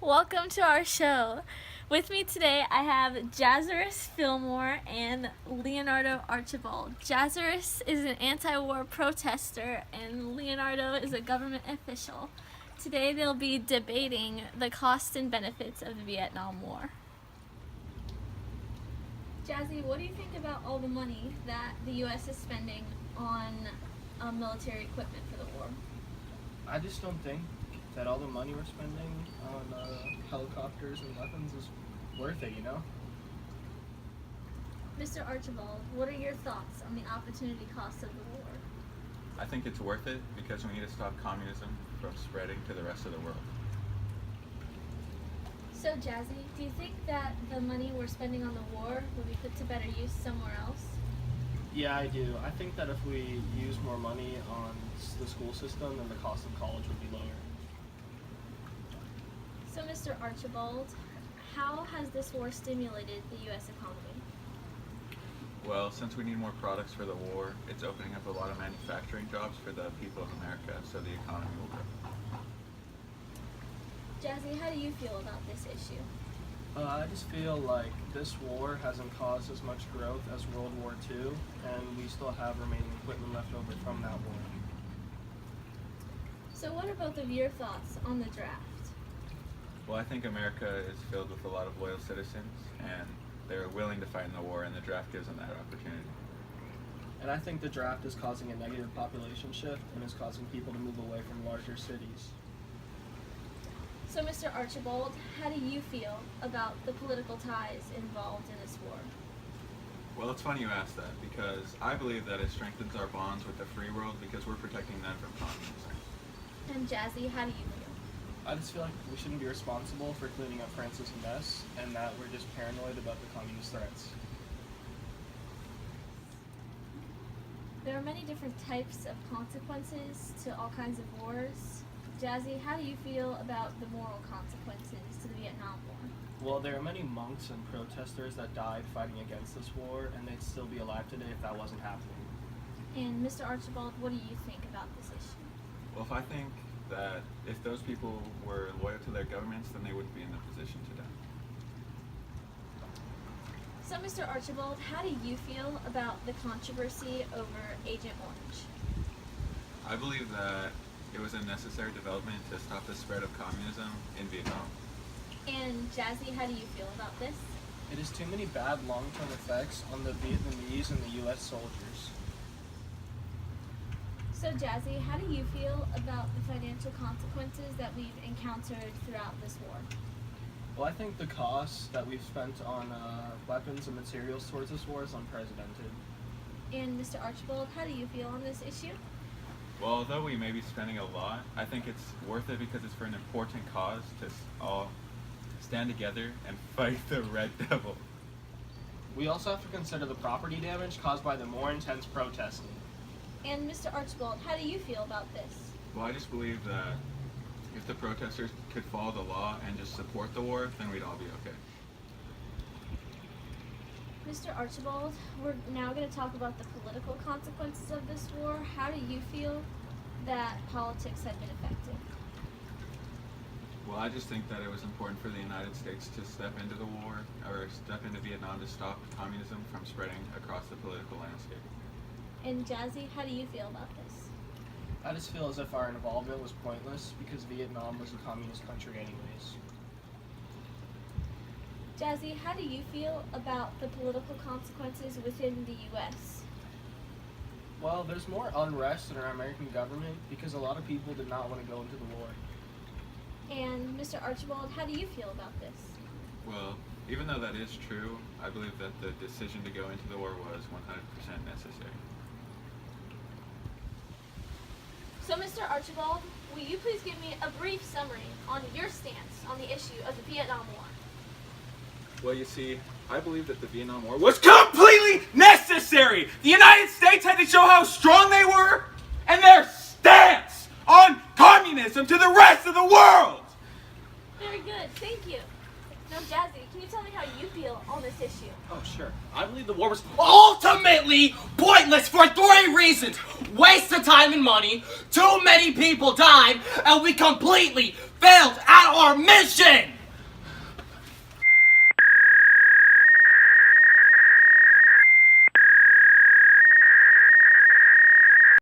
Welcome to our show. With me today, I have Jazzarus Fillmore and Leonardo Archibald. Jazzarus is an anti-war protester, and Leonardo is a government official. Today, they'll be debating the costs and benefits of the Vietnam War. Jazzy, what do you think about all the money that the U.S. is spending on military equipment for the war? I just don't think that all the money we're spending on helicopters and weapons is worth it, Mr. Archibald, what are your thoughts on the opportunity cost of the war? I think it's worth it because we need to stop communism from spreading to the rest of the world. So, Jazzy, do you think that the money we're spending on the war will be put to better use somewhere else? Yeah, I do. I think that if we use more money on the school system, then the cost of college would be lower. So, Mr. Archibald, how has this war stimulated the U.S. economy? Well, since we need more products for the war, it's opening up a lot of manufacturing jobs for the people of America, so the economy will grow. Jazzy, how do you feel about this issue? I just feel like this war hasn't caused as much growth as World War II, and we still have remaining equipment left over from that war. So what are both of your thoughts on the draft? Well, I think America is filled with a lot of loyal citizens, and they're willing to fight in the war, and the draft gives them that opportunity. And I think the draft is causing a negative population shift and is causing people to move away from larger cities. So, Mr. Archibald, how do you feel about the political ties involved in this war? Well, it's funny you ask that, because I believe that it strengthens our bonds with the free world because we're protecting them from communism. And Jazzy, how do you feel? I just feel like we shouldn't be responsible for cleaning up France's mess, and that we're just paranoid about the communist threats. There are many different types of consequences to all kinds of wars. Jazzy, how do you feel about the moral consequences to the Vietnam War? Well, there are many monks and protesters that died fighting against this war, and they'd still be alive today if that wasn't happening. And Mr. Archibald, what do you think about this issue? Well, if I think that if those people were loyal to their governments, then they wouldn't be in the position to die. So, Mr. Archibald, how do you feel about the controversy over Agent Orange? I believe that it was a necessary development to stop the spread of communism in Vietnam. And Jazzy, how do you feel about this? It has too many bad long-term effects on the Vietnamese and the U.S. soldiers. So, Jazzy, how do you feel about the financial consequences that we've encountered throughout this war? Well, I think the costs that we've spent on weapons and materials towards this war is unprecedented. And Mr. Archibald, how do you feel on this issue? Well, although we may be spending a lot, I think it's worth it because it's for an important cause to all stand together and fight the Red Devil. We also have to consider the property damage caused by the more intense protesting. And Mr. Archibald, how do you feel about this? Well, I just believe that if the protesters could follow the law and just support the war, then we'd all be okay. Mr. Archibald, we're now going to talk about the political consequences of this war. How do you feel that politics have been affected? Well, I just think that it was important for the United States to step into the war, or step into Vietnam to stop communism from spreading across the political landscape. And Jazzy, how do you feel about this? I just feel as if our involvement was pointless because Vietnam was a communist country anyways. Jazzy, how do you feel about the political consequences within the U.S.? Well, there's more unrest in our American government because a lot of people did not want to go into the war. And Mr. Archibald, how do you feel about this? Well, even though that is true, I believe that the decision to go into the war was 100% necessary. So, Mr. Archibald, will you please give me a brief summary on your stance on the issue of the Vietnam War? Well, you see, I believe that the Vietnam War was completely necessary! The United States had to show how strong they were and their stance on communism to the rest of the world! Very good, thank you. Now, Jazzy, can you tell me how you feel on this issue? Oh, sure. I believe the war was ultimately pointless for 3 reasons. Waste of time and money, too many people died, and we completely failed at our mission!